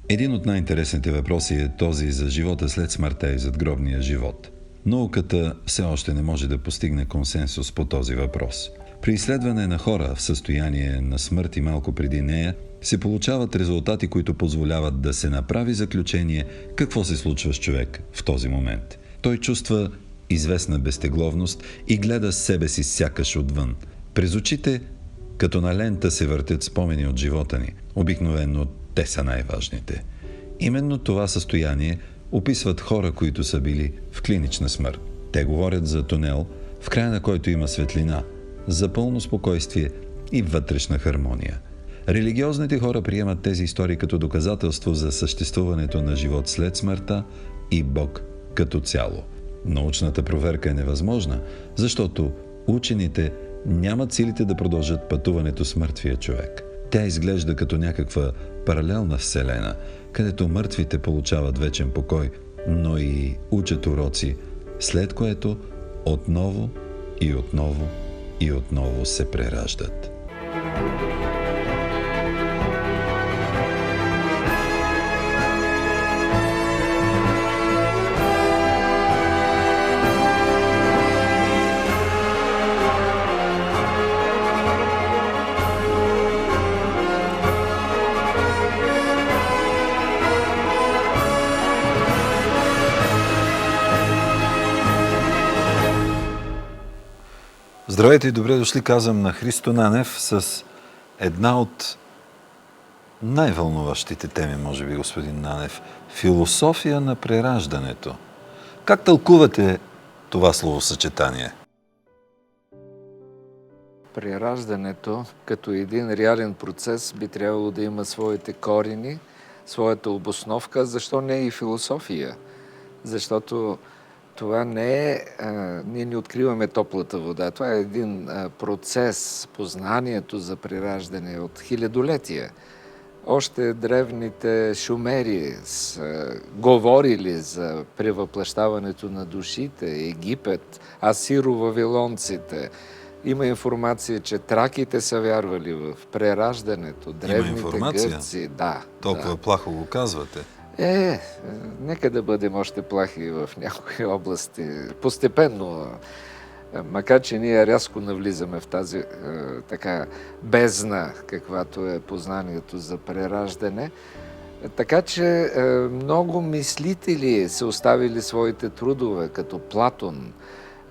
Един от най-интересните въпроси е този за живота след смъртта и задгробния живот. Науката все още не може да постигне консенсус по този въпрос. При изследване на хора в състояние на смърт и малко преди нея се получават резултати, които позволяват да се направи заключение какво се случва с човек в този момент. Той чувства известна безтегловност и гледа себе си сякаш отвън. През очите, като на лента, се въртят спомени от живота ни. Обикновено те са най-важните. Именно това състояние описват хора, които са били в клинична смърт. Те говорят за тунел, в края на който има светлина, за пълно спокойствие и вътрешна хармония. Религиозните хора приемат тези истории като доказателство за съществуването на живот след смъртта и Бог като цяло. Научната проверка е невъзможна, защото учените нямат силите да продължат пътуването с мъртвия човек. Тя изглежда като някаква паралелна вселена, където мъртвите получават вечен покой, но и учат уроци, след което отново и отново и отново се прераждат. Здравейте и добре дошли, казвам на Христо Нанев с една от най-вълнуващите теми, може би, господин Нанев. Философия на прераждането. Как тълкувате това словосъчетание? Прераждането като един реален процес би трябвало да има своите корени, своята обосновка. Защо не и философия? Защото това не е... ние не откриваме топлата вода. Това е един процес, познанието за прераждане от хилядолетия. Още древните шумери са говорили за превъплъщаването на душите, Египет, асиро-вавилонците. Има информация, че траките са вярвали в прераждането, древните гърци. Да, толкова плахо го казвате. Нека да бъдем още плахи в някои области. Постепенно, макар че ние рязко навлизаме в тази така бездна, каквато е познанието за прераждане. Така че много мислители са оставили своите трудове, като Платон,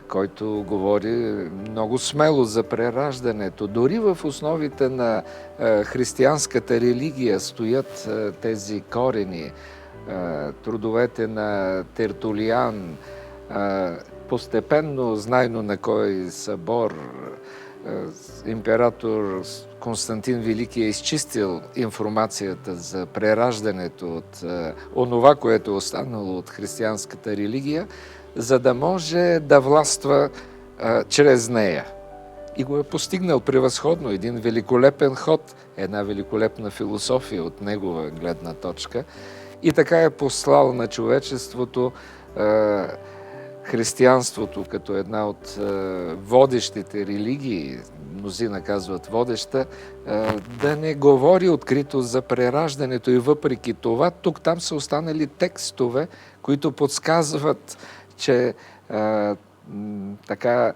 който говори много смело за прераждането. Дори в основите на християнската религия стоят тези корени. Трудовете на Тертулиан, постепенно, знайно на кой събор, император Константин Велики е изчистил информацията за прераждането от онова, което е останало от християнската религия, за да може да властва чрез нея. И го е постигнал превъзходно. Един великолепен ход, една великолепна философия от негова гледна точка. И така е послал на човечеството християнството като една от водещите религии, мнозина казват водеща, да не говори открито за прераждането. И въпреки това, тук-там са останали текстове, които подсказват, че така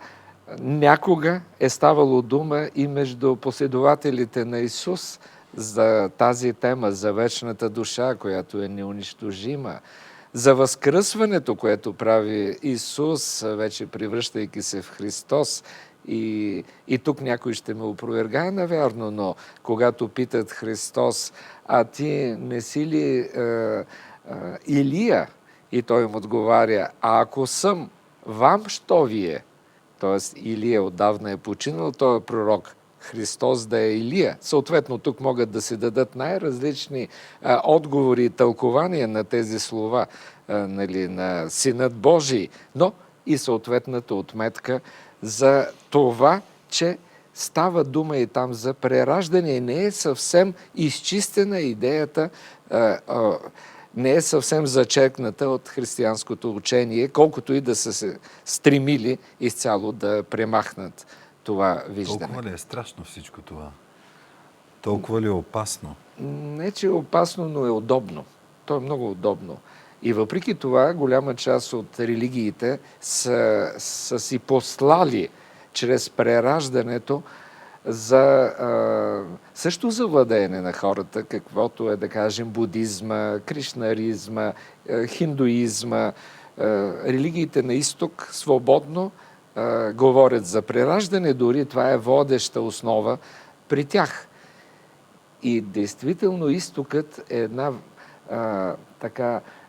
някога е ставало дума и между последователите на Исус за тази тема, за вечната душа, която е неунищожима, за възкръсването, което прави Исус, вече превръщайки се в Христос. И тук някой ще ме опровергае, навярно, но когато питат Христос, а ти не си ли Илия? И той им отговаря, а ако съм, вам що вие? Тоест Илия отдавна е починал, той е пророк. Христос да е Илия. Съответно, тук могат да се дадат най-различни отговори и тълкования на тези слова, на Синът Божий, но и съответната отметка за това, че става дума и там за прераждане. Не е съвсем изчистена идеята, не е съвсем зачеркната от християнското учение, колкото и да са се стремили изцяло да премахнат това виждане. Толкова ли е страшно всичко това? Толкова ли е опасно? Не, че е опасно, но е удобно. То е много удобно. И въпреки това, голяма част от религиите са си послали чрез прераждането също за владеене на хората, каквото е, да кажем, будизма, кришнаризма, хиндуизма. Религиите на изток свободно говорят за прераждане, дори това е водеща основа при тях. И действително изтокът е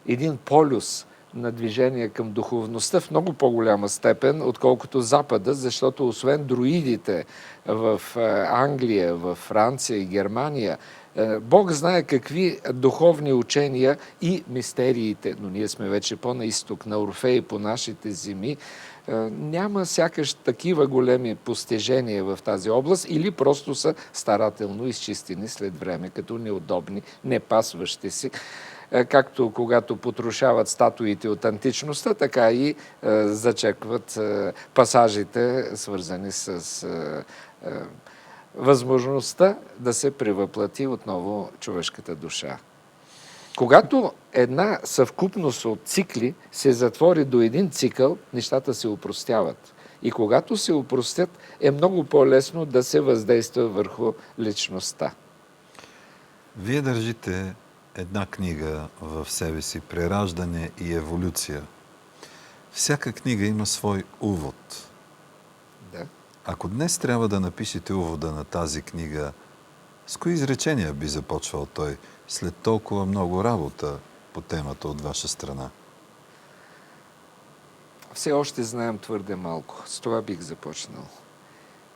един полюс на движение към духовността в много по-голяма степен, отколкото Запада, защото освен друидите в Англия, в Франция и Германия, Бог знае какви духовни учения и мистериите, но ние сме вече по-на изток, на Орфей, по нашите земи, няма сякаш такива големи постижения в тази област или просто са старателно изчистени след време, като неудобни, непасващи си. Както когато потрушават статуите от античността, така и зачекват пасажите, свързани с възможността да се превъплати отново човешката душа. Когато една съвкупност от цикли се затвори до един цикъл, нещата се упростяват. И когато се упростят, е много по-лесно да се въздейства върху личността. Вие държите една книга в себе си «Прераждане и еволюция». Всяка книга има свой увод. Да. Ако днес трябва да напишете увода на тази книга, с кои изречения би започвал той след толкова много работа по темата от ваша страна? Все още знаем твърде малко. С това бих започнал.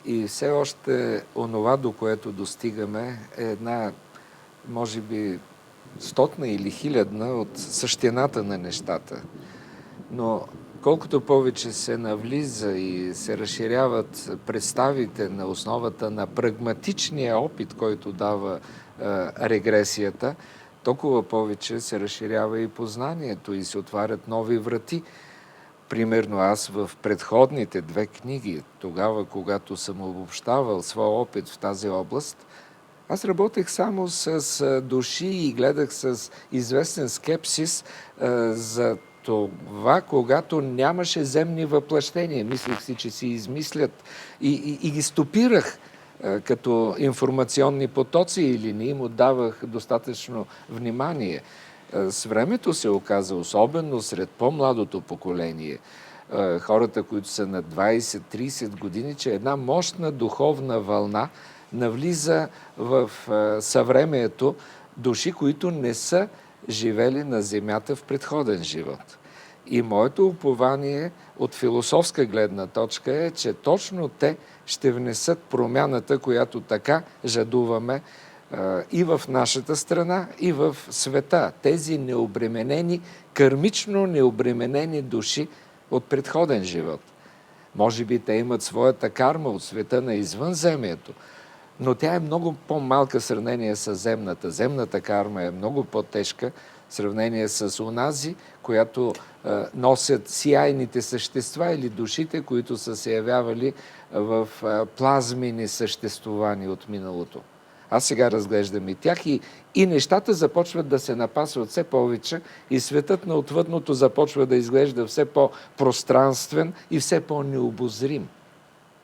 И все още онова, до което достигаме, е една, може би, 100 или 1000 от същината на нещата. Но колкото повече се навлиза и се разширяват представите на основата на прагматичния опит, който дава регресията, толкова повече се разширява и познанието и се отварят нови врати. Примерно аз в предходните 2 книги, тогава, когато съм обобщавал своя опит в тази област, аз работех само с души и гледах с известен скепсис за това, когато нямаше земни въплъщения. Мислех си, че си измислят и ги стопирах като информационни потоци или не им отдавах достатъчно внимание. С времето се оказа, особено сред по-младото поколение, хората, които са на 20-30 години, че една мощна духовна вълна навлиза в съвремието души, които не са живели на земята в предходен живот. И моето упование от философска гледна точка е, че точно те ще внесат промяната, която така жадуваме и в нашата страна, и в света. Тези необременени, кърмично необременени души от предходен живот. Може би те имат своята карма от света на извънземието, но тя е много по-малка в сравнение с земната. Земната карма е много по-тежка в сравнение с онази, която носят сияйните същества или душите, които са се явявали в плазмени съществувания от миналото. Аз сега разглеждам и тях и нещата започват да се напасват все повече и светът на отвъдното започва да изглежда все по-пространствен и все по-необозрим.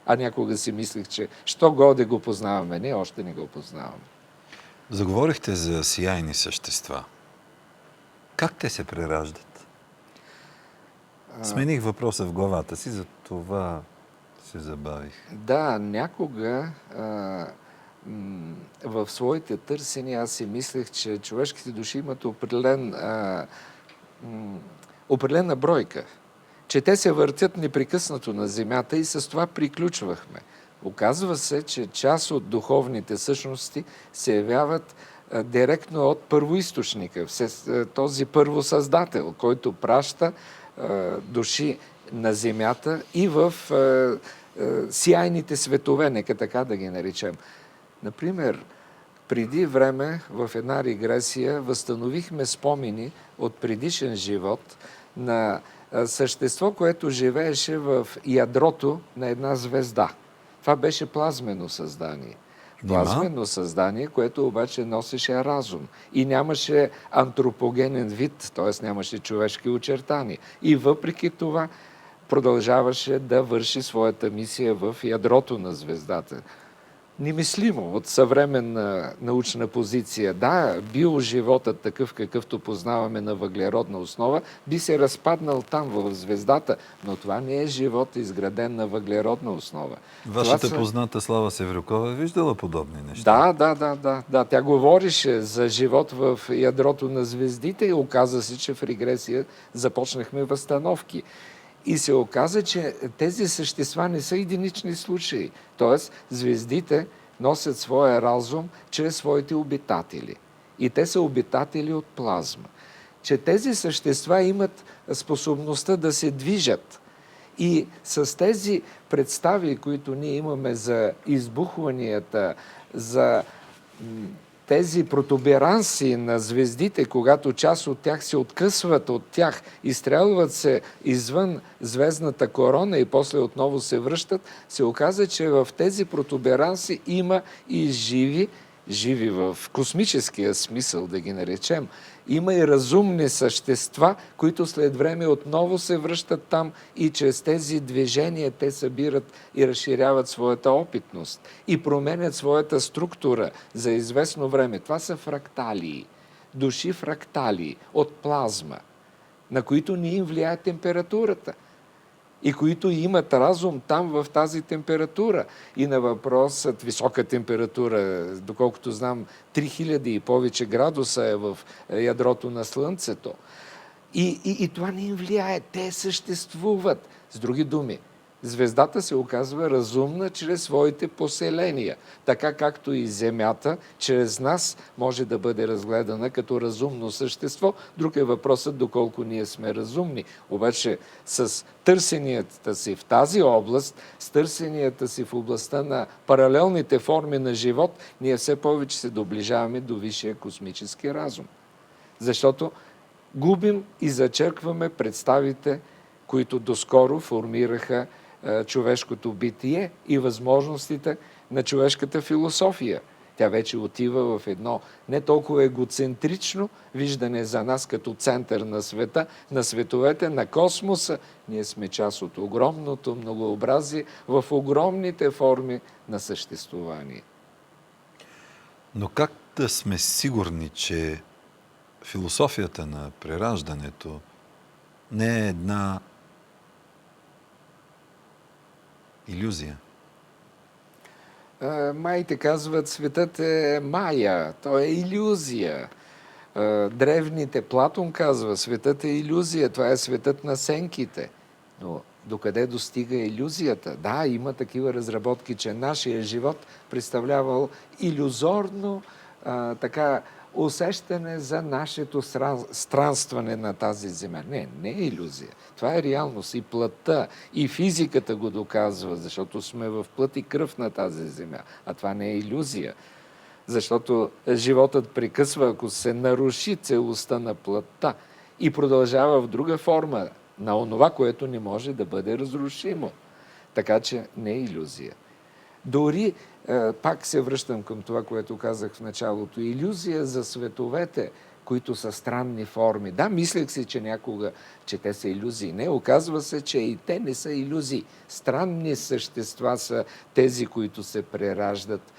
А някога си мислех, че що годе го познаваме. Не, още не го познаваме. Заговорихте за сияйни същества. Как те се прераждат? Смених въпроса в главата си, за това се забавих. Да, някога в своите търсения аз си мислех, че човешките души имат определена бройка. Че те се въртят непрекъснато на земята и с това приключвахме. Оказва се, че част от духовните същности се явяват директно от първоизточника, този първосъздател, който праща души на земята и в сияйните светове, нека така да ги наречем. Например, преди време в една регресия възстановихме спомени от предишен живот на същество, което живееше в ядрото на една звезда. Това беше плазмено създание. Плазмено създание, което обаче носеше разум и нямаше антропогенен вид, т.е. нямаше човешки очертания. И въпреки това продължаваше да върши своята мисия в ядрото на звездата. Немислимо от съвременна научна позиция. Да, биоживотът, такъв какъвто познаваме на въглеродна основа, би се разпаднал там в звездата, но това не е живот изграден на въглеродна основа. Вашата позната Слава Севрюкова е виждала подобни неща? Да. Тя говорише за живот в ядрото на звездите и оказа се, че в регресия започнахме възстановки. И се оказа, че тези същества не са единични случаи. Тоест, звездите носят своя разум чрез своите обитатели. И те са обитатели от плазма. Че тези същества имат способността да се движат. И с тези представи, които ние имаме за избухванията, за тези протуберанси на звездите, когато част от тях се откъсват от тях, изстрелват се извън звездната корона и после отново се връщат, се оказа, че в тези протуберанси има и живи в космическия смисъл, да ги наречем, има и разумни същества, които след време отново се връщат там и чрез тези движения те събират и разширяват своята опитност и променят своята структура за известно време. Това са фракталии, души фракталии от плазма, на които не им влияе температурата и които имат разум там в тази температура. И на въпросът висока температура, доколкото знам, 3000 и повече градуса е в ядрото на Слънцето. И това не им влияе. Те съществуват. С други думи, звездата се оказва разумна чрез своите поселения, така както и Земята чрез нас може да бъде разгледана като разумно същество. Друг е въпросът доколко ние сме разумни. Обаче с търсенията си в тази област, с търсенията си в областта на паралелните форми на живот, ние все повече се доближаваме до висшия космически разум. Защото губим и зачеркваме представите, които доскоро формираха човешкото битие и възможностите на човешката философия. Тя вече отива в едно не толкова егоцентрично виждане за нас като център на света, на световете, на космоса. Ние сме част от огромното многообразие в огромните форми на съществувание. Но как да сме сигурни, че философията на прераждането не е една илюзия? Маите казват, светът е мая, той е илюзия. Древните, Платон казва, светът е илюзия, това е светът на сенките. Но докъде достига илюзията? Да, има такива разработки, че нашия живот представлявал илюзорно усещане за нашето странстване на тази земя. Не е илюзия. Това е реалност. И плътта, и физиката го доказва, защото сме в плът и кръв на тази земя. А това не е илюзия. Защото животът прекъсва, ако се наруши целостта на плътта и продължава в друга форма на онова, което не може да бъде разрушимо. Така че не е илюзия. Дори, пак се връщам към това, което казах в началото, илюзия за световете, които са странни форми. Да, мислех си, че някога, че те са илюзии. Не, оказва се, че и те не са илюзии. Странни същества са тези, които се прераждат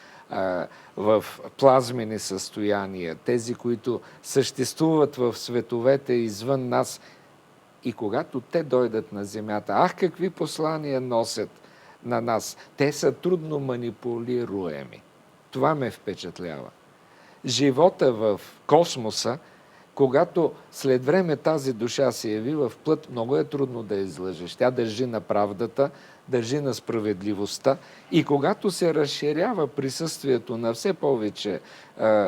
в плазмени състояния, тези, които съществуват в световете извън нас. И когато те дойдат на Земята, какви послания носят на нас. Те са трудно манипулируеми. Това ме впечатлява. Живота в космоса, когато след време тази душа се яви в плът, много е трудно да излъжеш. Тя държи на правдата, държи на справедливостта и когато се разширява присъствието на все повече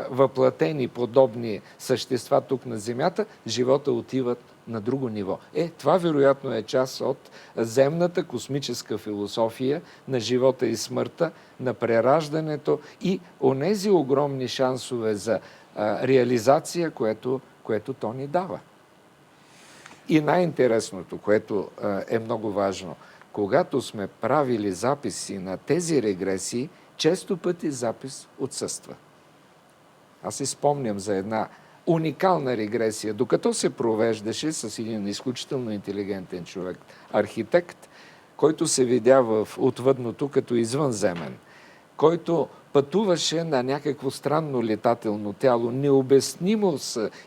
въплатени подобни същества тук на Земята, живота отиват на друго ниво. Това вероятно е част от земната космическа философия на живота и смъртта, на прераждането и онези огромни шансове за реализация, което то ни дава. И най-интересното, което е много важно, когато сме правили записи на тези регресии, често пъти запис отсъства. Аз си спомням за една уникална регресия, докато се провеждаше с един изключително интелигентен човек, архитект, който се видя в отвъдното като извънземен, който пътуваше на някакво странно летателно тяло, необяснимо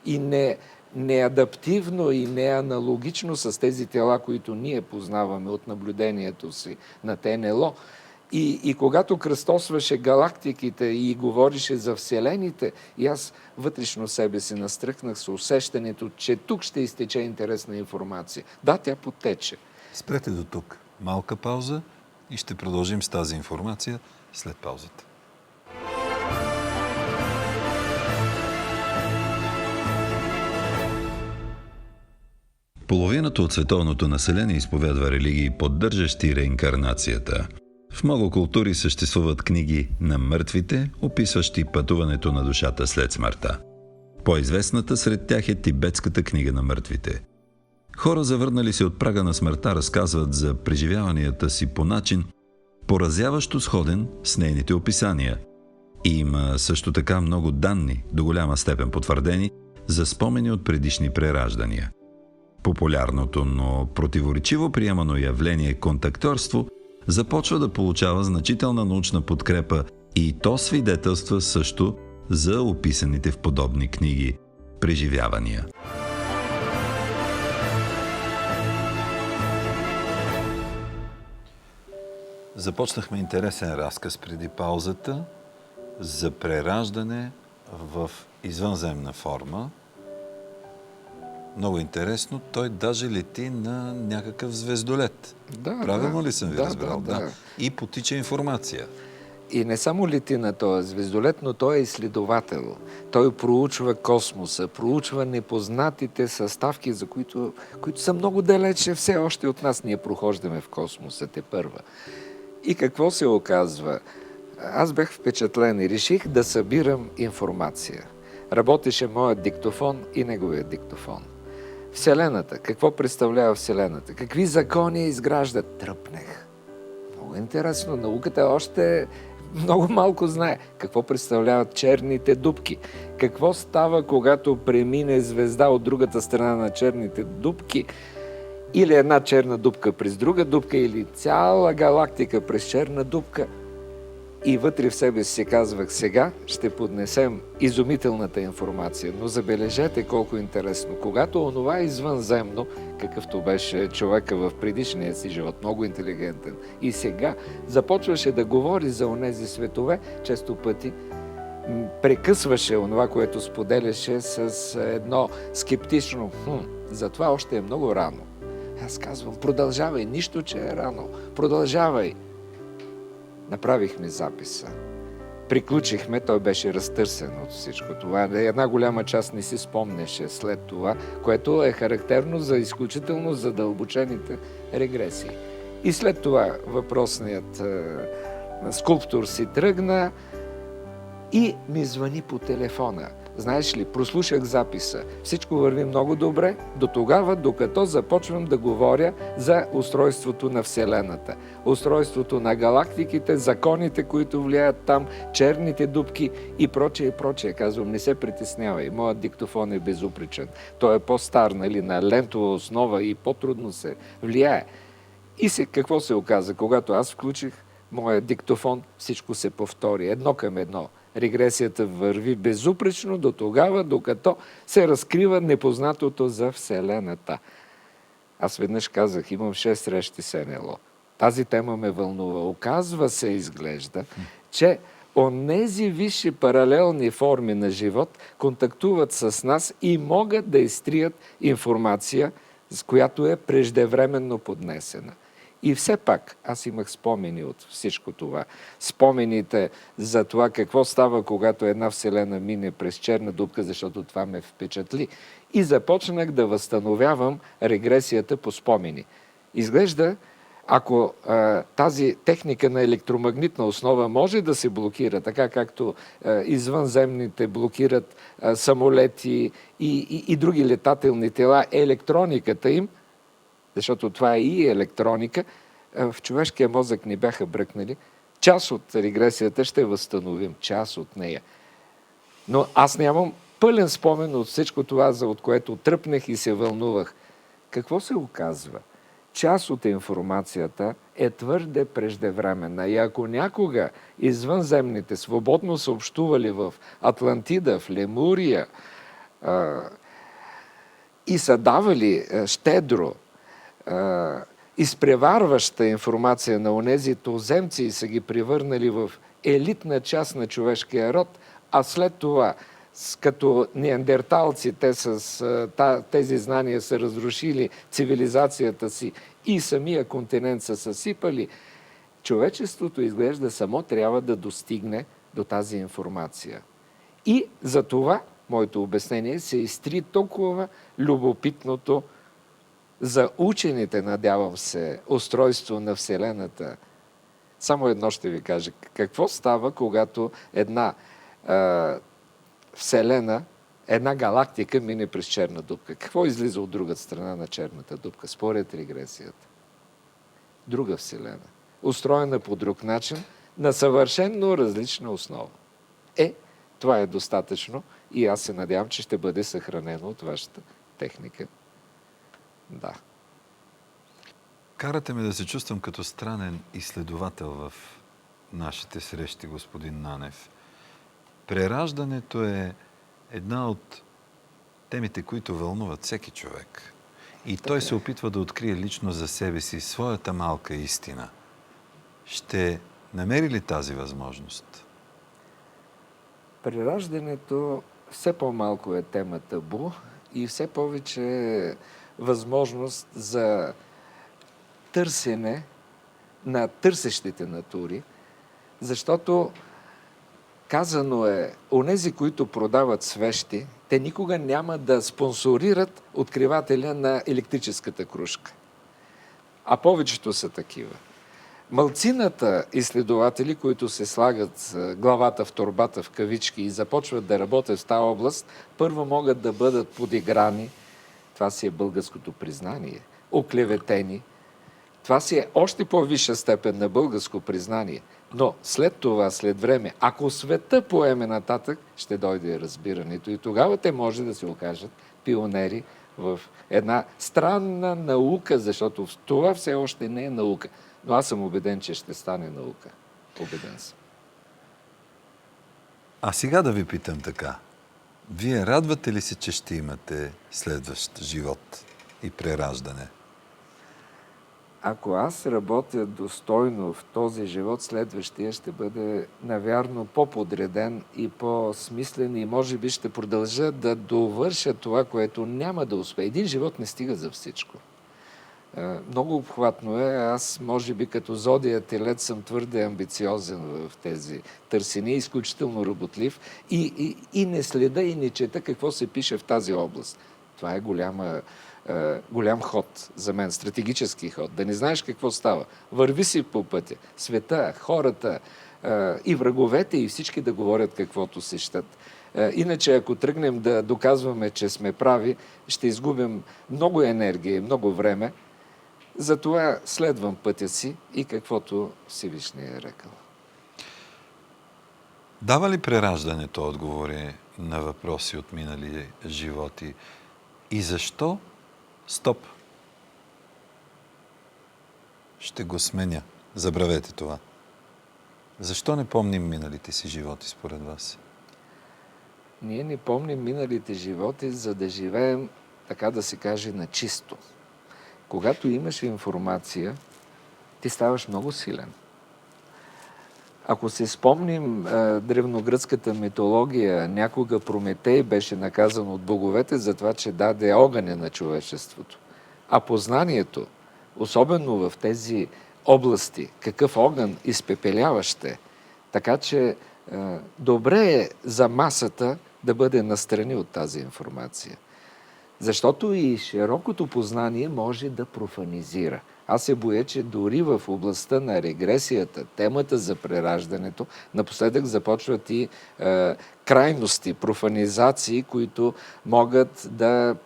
и неадаптивно и неаналогично с тези тела, които ние познаваме от наблюдението си на ТНЛО. И когато кръстосваше галактиките и говорише за вселените, и аз вътрешно себе си настръхнах с усещането, че тук ще изтече интересна информация. Да, тя потече. Спрете до тук. Малка пауза и ще продължим с тази информация след паузата. Половината от световното население изповядва религии, поддържащи реинкарнацията. В много култури съществуват книги на мъртвите, описващи пътуването на душата след смъртта. По-известната сред тях е Тибетската книга на мъртвите. Хора, завърнали се от прага на смъртта, разказват за преживяванията си по начин, поразяващо сходен с нейните описания. И има също така много данни, до голяма степен потвърдени, за спомени от предишни прераждания. Популярното, но противоречиво приемано явление контактьорство започва да получава значителна научна подкрепа и то свидетелства също за описаните в подобни книги преживявания. Започнахме интересен разказ преди паузата за прераждане в извънземна форма. Много интересно. Той даже лети на някакъв звездолет. Да, Правилно ли съм ви разбрал? Да. И потича информация. И не само лети на този звездолет, но той е изследовател. Той проучва космоса, проучва непознатите съставки, за които са много далече все още от нас. Ние прохождаме в космоса тепърва. И какво се оказва? Аз бях впечатлен и реших да събирам информация. Работеше моят диктофон и неговият диктофон. Вселената. Какво представлява Вселената? Какви закони изграждат? Тръпнех. Много интересно. Науката още много малко знае. Какво представляват черните дупки? Какво става, когато премине звезда от другата страна на черните дупки? Или една черна дупка през друга дупка, или цяла галактика през черна дупка? И вътре в себе си казвах, сега ще поднесем изумителната информация. Но забележете колко интересно. Когато онова извънземно, какъвто беше човека в предишния си живот, много интелигентен, и сега започваше да говори за онези светове, често пъти прекъсваше онова, което споделяше с едно скептично затова още е много рано. Аз казвам, продължавай, нищо, че е рано. Продължавай. Направихме записа. Приключихме, той беше разтърсен от всичко това. Една голяма част не си спомнеше след това, което е характерно за изключително задълбочените регресии. И след това въпросният скулптор си тръгна и ми звъни по телефона. Знаеш ли, прослушах записа. Всичко върви много добре до тогава, докато започвам да говоря за устройството на Вселената, устройството на галактиките, законите, които влияят там, черните дупки и прочее, и прочее. Казвам, не се притеснявай, моят диктофон е безупречен. Той е по-стар, на лентова основа и по-трудно се влияе. И какво се оказа? Когато аз включих моя диктофон, всичко се повтори, едно към едно. Регресията върви безупречно до тогава, докато се разкрива непознатото за Вселената. Аз веднъж казах, имам 6 срещи с НЛО. Тази тема ме вълнува. Оказва се, изглежда, че онези висши паралелни форми на живот контактуват с нас и могат да изтрият информация, с която е преждевременно поднесена. И все пак аз имах спомени от всичко това. Спомените за това какво става, когато една вселена мине през черна дупка, защото това ме впечатли. И започнах да възстановявам регресията по спомени. Изглежда, ако тази техника на електромагнитна основа може да се блокира, така както извънземните блокират самолети и други летателни тела, електрониката им, защото това е и електроника, в човешкия мозък ни бяха бръкнали, Част от регресията ще възстановим, част от нея. Но аз нямам пълен спомен от всичко това, от което тръпнах и се вълнувах. Какво се оказва? Част от информацията е твърде преждевременна. И ако някога извънземните свободно са общували в Атлантида, в Лемурия и са давали щедро изпреварваща информация на онези туземци и са ги превърнали в елитна част на човешкия род, а след това като неандерталци, те с тези знания са разрушили цивилизацията си и самия континент са съсипали, човечеството изглежда само трябва да достигне до тази информация. И за това, моето обяснение, се изтри толкова любопитното за учените, надявам се, устройство на Вселената. Само едно ще ви кажа. Какво става, когато една Вселена, една галактика мине през черна дупка? Какво излиза от другата страна на черната дупка, според регресията? Друга Вселена, устроена по друг начин, на съвършенно различна основа. Това е достатъчно и аз се надявам, че ще бъде съхранено от вашата техника. Да. Карате ме да се чувствам като странен изследовател в нашите срещи, господин Нанев. Прераждането е една от темите, които вълнуват всеки човек. И той се опитва да открие лично за себе си своята малка истина. Ще намери ли тази възможност? Прераждането все по-малко е тема табу и все повече е възможност за търсене на търсещите натури, защото казано е, онези, които продават свещи, те никога няма да спонсорират откривателя на електрическата кружка. А повечето са такива. Малцината изследователи, които се слагат главата в торбата в кавички и започват да работят в тази област, първо могат да бъдат подиграни, това си е българското признание, оклеветени. Това си е още по-висша степен на българско признание. Но след това, след време, ако света поеме нататък, ще дойде разбирането. И тогава те може да се окажат пионери в една странна наука, защото това все още не е наука. Но аз съм убеден, че ще стане наука. Убеден съм. А сега да ви питам така. Вие радвате ли се, че ще имате следващ живот и прераждане? Ако аз работя достойно в този живот, следващия ще бъде, навярно, по-подреден и по-смислен и може би ще продължа да довърша това, което няма да успее. Един живот не стига за всичко. Много обхватно е. Аз, може би, като зодия телец съм твърде амбициозен в тези търсения, изключително работлив и не следа и не чета какво се пише в тази област. Това е голям ход за мен, стратегически ход. Да не знаеш какво става. Върви си по пътя. Света, хората и враговете и всички да говорят каквото се щат. Иначе, ако тръгнем да доказваме, че сме прави, ще изгубим много енергия и много време. Затова следвам пътя си и каквото Всевишния е рекал. Дава ли прераждането отговори на въпроси от минали животи? И защо? Стоп. Ще го сменя. Забравете това. Защо не помним миналите си животи, според вас? Ние не помним миналите животи, за да живеем, така да се каже, на чисто. Когато имаш информация, ти ставаш много силен. Ако се спомним древногръцката митология, някога Прометей беше наказан от боговете за това, че даде огъня на човечеството. А познанието, особено в тези области, какъв огън изпепеляваще, така че добре е за масата да бъде настрани от тази информация. Защото и широкото познание може да профанизира. Аз се боя, че дори в областта на регресията, темата за прераждането, напоследък започват и крайности, профанизации, които могат да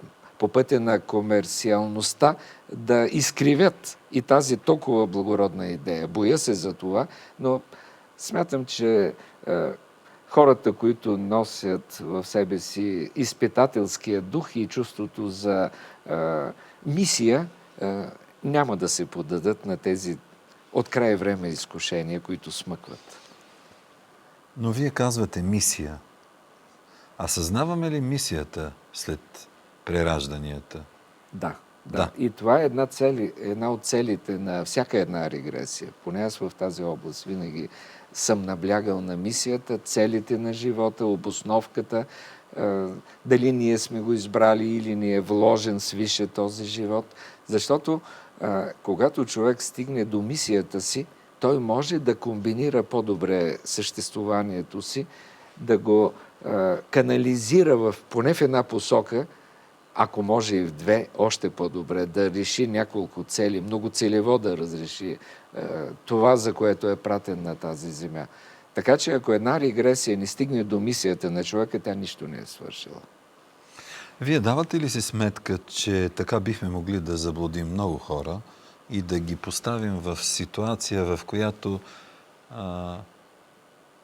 по пътя на комерциалността да изкривят и тази толкова благородна идея. Боя се за това, но смятам, че хората, които носят в себе си изпитателския дух и чувството за мисия, няма да се поддадат на тези от край време изкушения, които смъкват. Но вие казвате мисия. А съзнаваме ли мисията след преражданията? Да. Да. И това е една от целите на всяка една регресия. Поне аз в тази област винаги съм наблягал на мисията, целите на живота, обосновката, дали ние сме го избрали или ни е вложен свише този живот. Защото когато човек стигне до мисията си, той може да комбинира по-добре съществуването си, да го канализира поне в една посока, ако може и в две, още по-добре, да реши няколко цели, много целево да разреши това, за което е пратен на тази земя. Така че ако една регресия не стигне до мисията на човека, тя нищо не е свършила. Вие давате ли си сметка, че така бихме могли да заблудим много хора и да ги поставим в ситуация, в която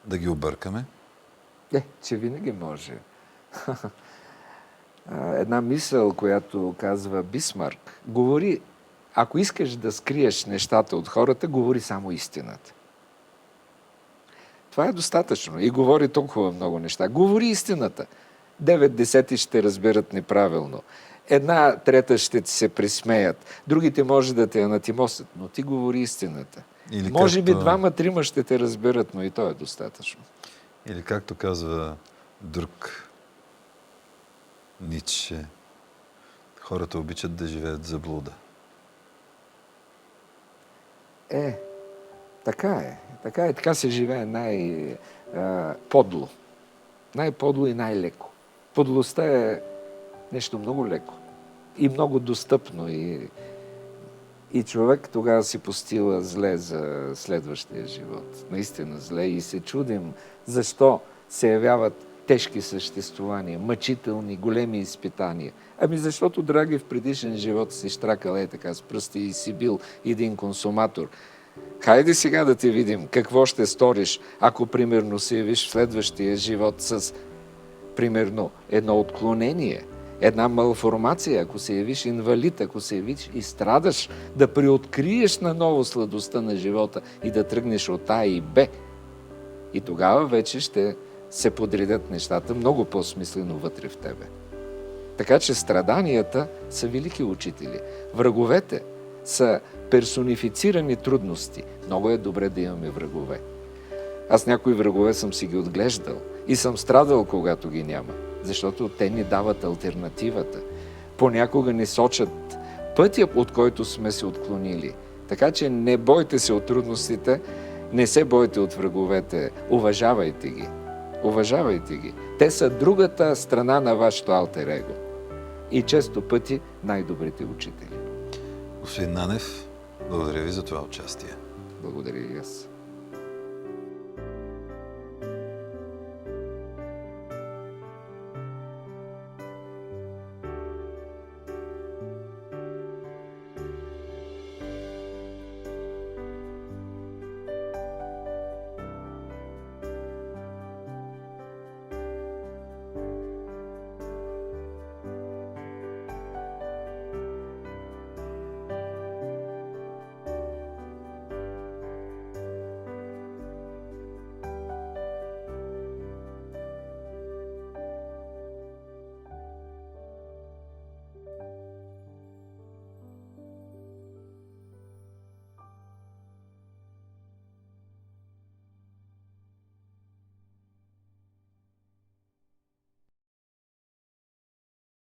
да ги объркаме? Че винаги може. Една мисъл, която казва Бисмарк, говори, ако искаш да скриеш нещата от хората, говори само истината. Това е достатъчно и говори толкова много неща. Говори истината. 9/10 ще разберат неправилно. 1/3 ще ти се присмеят. Другите може да те анатимосят, но ти говори истината. Или може би 2-3 ще те разберат, но и то е достатъчно. Или както казва друг Ницше, хората обичат да живеят в заблуда. Така е. Така се живее най-подло. Най-подло и най-леко. Подлостта е нещо много леко и много достъпно. И човек тогава си постила зле за следващия живот. Наистина зле. И се чудим защо се явяват тежки съществувания, мъчителни, големи изпитания. Защото, драги, в предишен живот си щракал така с пръсти и си бил един консуматор. Хайде сега да те видим какво ще сториш, ако примерно се явиш в следващия живот с примерно едно отклонение, една малформация, ако се явиш инвалид, ако се явиш и страдаш, да приоткриеш наново сладостта на живота и да тръгнеш от А и Б. И тогава вече ще се подредят нещата много по-смислено вътре в тебе. Така че страданията са велики учители. Враговете са персонифицирани трудности. Много е добре да имаме врагове. Аз някои врагове съм си ги отглеждал и съм страдал, когато ги няма, защото те ни дават алтернативата. Понякога ни сочат пътя, от който сме се отклонили. Така че не бойте се от трудностите, не се бойте от враговете, уважавайте ги. Уважавайте ги. Те са другата страна на вашето алтер его. И често пъти най-добрите учители. Господин Нанев, благодаря ви за това участие. Благодаря и аз.